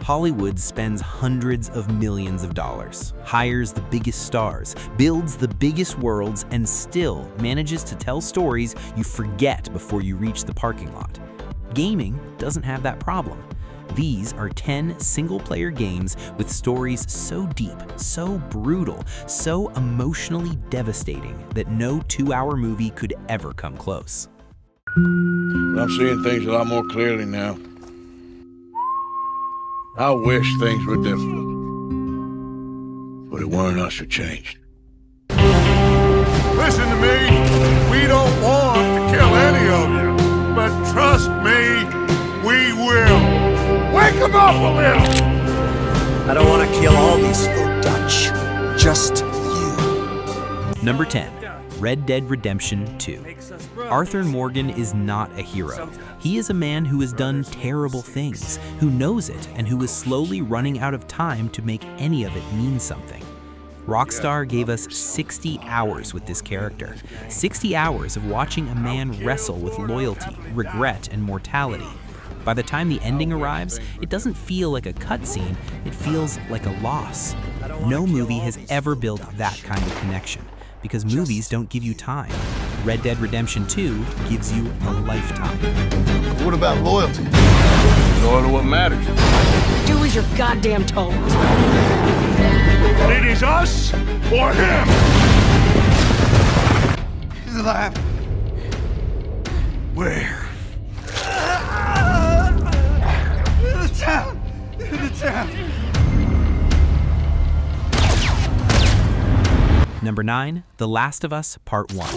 Hollywood spends hundreds of millions of dollars, hires the biggest stars, builds the biggest worlds, and still manages to tell stories you forget before you reach the parking lot. Gaming doesn't have that problem. These are 10 single-player games with stories so deep, so brutal, so emotionally devastating that no 2-hour movie could ever come close. I'm seeing things a lot more clearly now. I wish things were different, but it weren't us who changed. Listen to me, we don't want to kill any of you, but trust me, we will. Wake them up a little! I don't want to kill all these folk, Dutch. Just you. Number 10. Red Dead Redemption 2. Arthur Morgan is not a hero. He is a man who has done terrible things, who knows it, and who is slowly running out of time to make any of it mean something. Rockstar gave us 60 hours with this character. 60 hours of watching a man wrestle with loyalty, regret, and mortality. By the time the ending arrives, it doesn't feel like a cutscene, it feels like a loss. No movie has ever built that kind of connection, because movies don't give you time. Red Dead Redemption 2 gives you a lifetime. What about loyalty? Loyal to what matters. Do as you're goddamn told. It is us or him! He's alive. Where? In the town! In the town! Number 9, The Last of Us Part 1.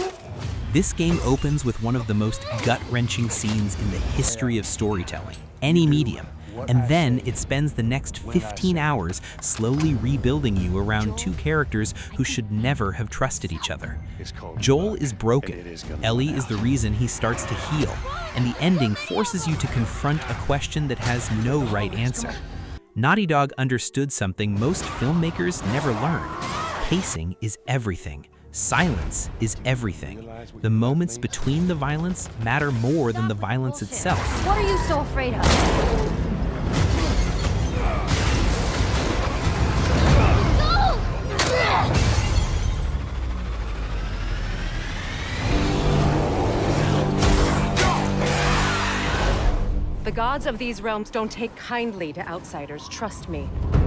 This game opens with one of the most gut-wrenching scenes in the history of storytelling, any medium, and then it spends the next 15 hours slowly rebuilding you around two characters who should never have trusted each other. Joel is broken, Ellie is the reason he starts to heal, and the ending forces you to confront a question that has no right answer. Naughty Dog understood something most filmmakers never learn. Pacing is everything. Silence is everything. The moments between the violence matter more than the violence itself. What are you so afraid of? The gods of these realms don't take kindly to outsiders, trust me.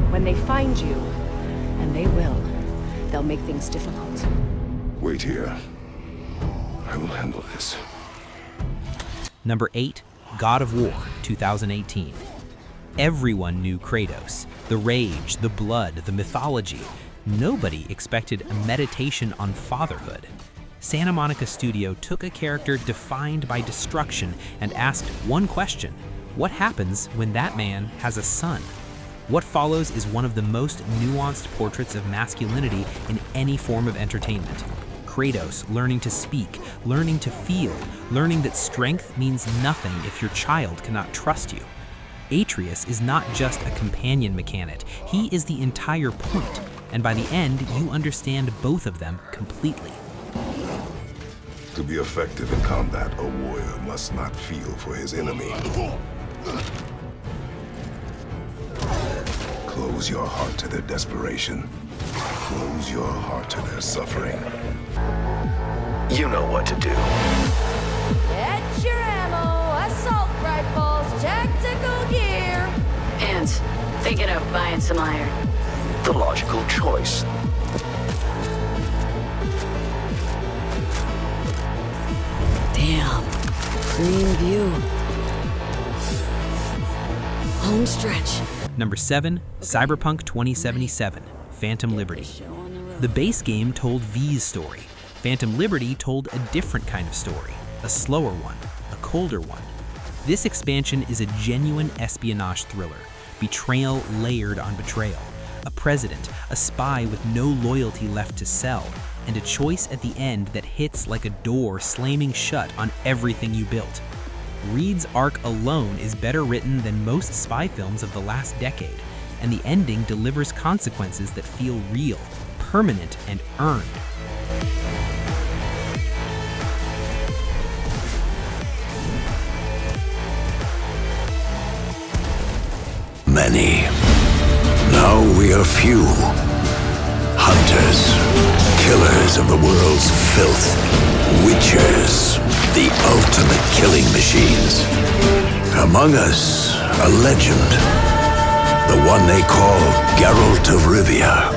When they find you, and they will, they'll make things difficult. Wait here. I will handle this. Number 8, God of War 2018. Everyone knew Kratos, the rage, the blood, the mythology. Nobody expected a meditation on fatherhood. Santa Monica Studio took a character defined by destruction and asked one question: what happens when that man has a son? What follows is one of the most nuanced portraits of masculinity in any form of entertainment. Kratos learning to speak, learning to feel, learning that strength means nothing if your child cannot trust you. Atreus is not just a companion mechanic, he is the entire point, and by the end, you understand both of them completely. To be effective in combat, a warrior must not feel for his enemy. Close your heart to their desperation. Close your heart to their suffering. You know what to do. Get your ammo, assault rifles, tactical gear. And thinking of buying some iron. The logical choice. Damn. Green view. Home stretch. Number 7, Cyberpunk 2077, Phantom Liberty. The base game told V's story. Phantom Liberty told a different kind of story, a slower one, a colder one. This expansion is a genuine espionage thriller, betrayal layered on betrayal, a president, a spy with no loyalty left to sell, and a choice at the end that hits like a door slamming shut on everything you built. Reed's arc alone is better written than most spy films of the last decade, and the ending delivers consequences that feel real, permanent, and earned. many. Now we are few. Hunters, killers of the world's filth. Witchers, the ultimate killing machines. Among us, a legend. The one they call Geralt of Rivia,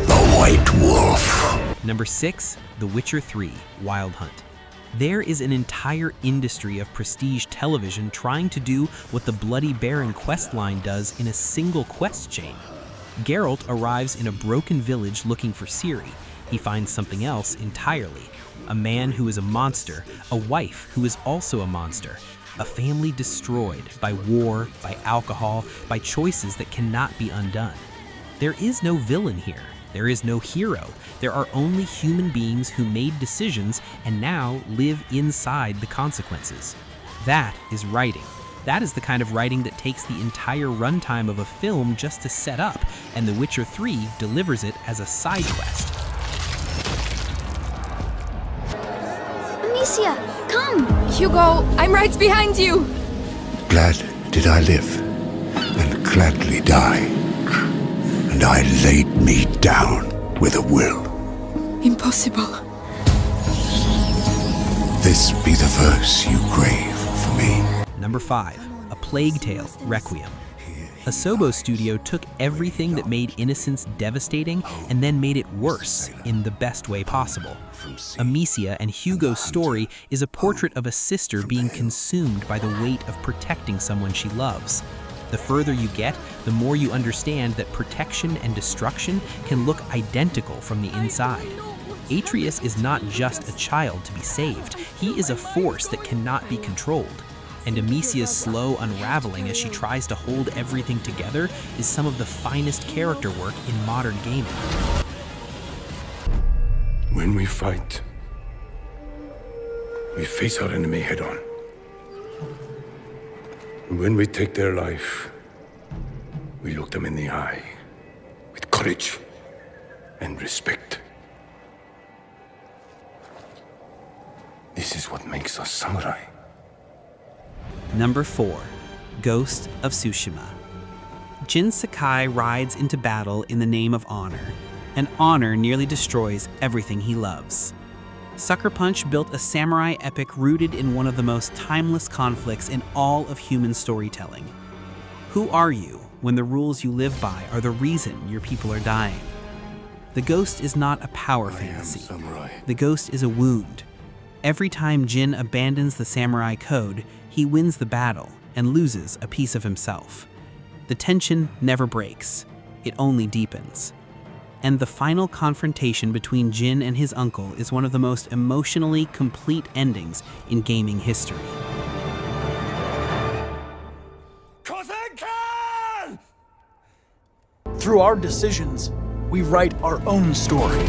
the White Wolf. Number 6, The Witcher 3, Wild Hunt. There is an entire industry of prestige television trying to do what the Bloody Baron questline does in a single quest chain. Geralt arrives in a broken village looking for Ciri. He finds something else entirely. A man who is a monster, a wife who is also a monster, a family destroyed by war, by alcohol, by choices that cannot be undone. There is no villain here. There is no hero. There are only human beings who made decisions and now live inside the consequences. That is writing. That is the kind of writing that takes the entire runtime of a film just to set up, and The Witcher 3 delivers it as a side quest. Amicia, come! Hugo, I'm right behind you! Glad did I live, and gladly die. And I laid me down with a will. Impossible. This be the verse you crave for me. Number 5, A Plague Tale, Requiem. Asobo Studio took everything that made Innocence devastating and then made it worse in the best way possible. Amicia and Hugo's story is a portrait of a sister being consumed by the weight of protecting someone she loves. The further you get, the more you understand that protection and destruction can look identical from the inside. Atreus is not just a child to be saved. He is a force that cannot be controlled. And Amicia's slow unraveling as she tries to hold everything together is some of the finest character work in modern gaming. When we fight, we face our enemy head on. When we take their life, we look them in the eye with courage and respect. This is what makes us samurai. Number 4, Ghost of Tsushima. Jin Sakai rides into battle in the name of honor, and honor nearly destroys everything he loves. Sucker Punch built a samurai epic rooted in one of the most timeless conflicts in all of human storytelling. Who are you when the rules you live by are the reason your people are dying? The ghost is not a power fantasy. The ghost is a wound. Every time Jin abandons the samurai code, he wins the battle and loses a piece of himself. The tension never breaks. It only deepens. And the final confrontation between Jin and his uncle is one of the most emotionally complete endings in gaming history. Through our decisions, we write our own story.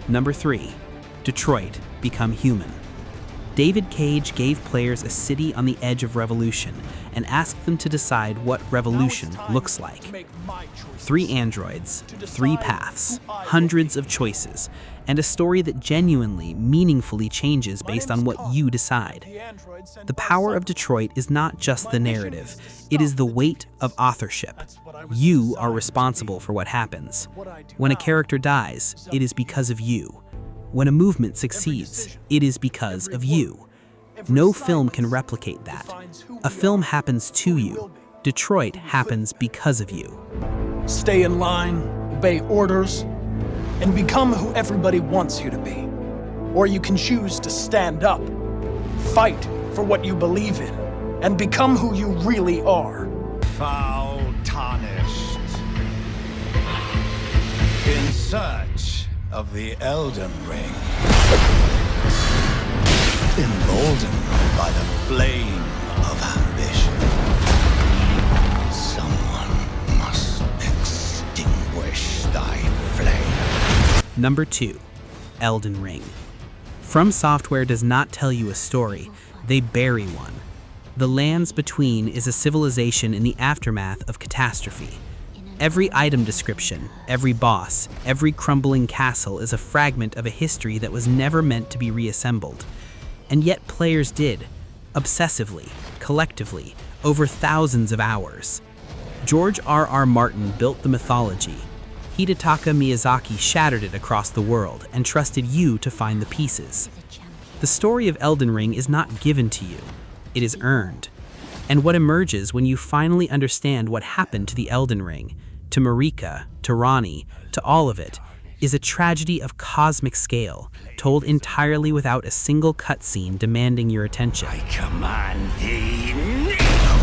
Number 3, Detroit: Become Human. David Cage gave players a city on the edge of revolution and asked them to decide what revolution looks like. 3 androids, 3 paths, hundreds of choices, and a story that genuinely, meaningfully changes based on what you decide. The power of Detroit is not just the narrative, it is the weight of authorship. You are responsible for what happens. When a character dies, it is because of you. When a movement succeeds, it is because of you. No film can replicate that. A film happens to you. Detroit happens because of you. Stay in line, obey orders, and become who everybody wants you to be. Or you can choose to stand up, fight for what you believe in, and become who you really are. Foul tarnished. In search of the Elden Ring. Emboldened by the flame of ambition. Someone must extinguish thy flame. Number 2, Elden Ring. From Software does not tell you a story, they bury one. The Lands Between is a civilization in the aftermath of catastrophe. Every item description, every boss, every crumbling castle is a fragment of a history that was never meant to be reassembled. And yet players did, obsessively, collectively, over thousands of hours. George R.R. Martin built the mythology. Hidetaka Miyazaki shattered it across the world and trusted you to find the pieces. The story of Elden Ring is not given to you, it is earned. And what emerges when you finally understand what happened to the Elden Ring, to Marika, to Ranni, to all of it, is a tragedy of cosmic scale, told entirely without a single cutscene demanding your attention. I command thee now!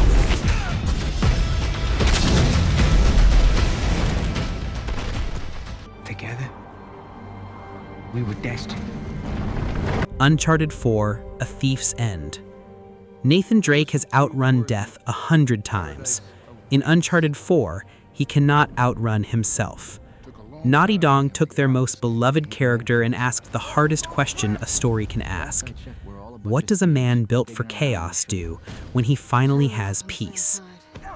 Together, we were destined. Uncharted 4, A Thief's End. Nathan Drake has outrun death 100 times. In Uncharted 4, he cannot outrun himself. Naughty Dog took their most beloved character and asked the hardest question a story can ask. What does a man built for chaos do when he finally has peace?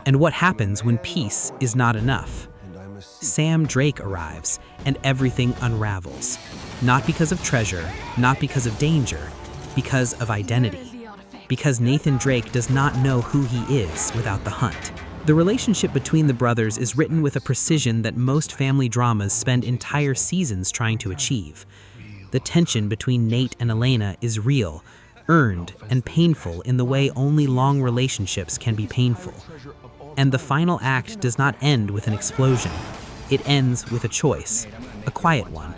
And what happens when peace is not enough? Sam Drake arrives, and everything unravels. Not because of treasure, not because of danger, because of identity. Because Nathan Drake does not know who he is without the hunt. The relationship between the brothers is written with a precision that most family dramas spend entire seasons trying to achieve. The tension between Nate and Elena is real, earned, and painful in the way only long relationships can be painful. And the final act does not end with an explosion. It ends with a choice, a quiet one,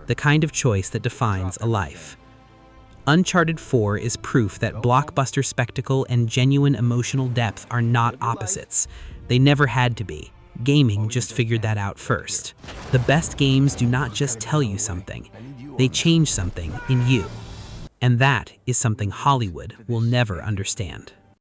the kind of choice that defines a life. Uncharted 4 is proof that blockbuster spectacle and genuine emotional depth are not opposites. They never had to be. Gaming just figured that out first. The best games do not just tell you something, they change something in you. And that is something Hollywood will never understand.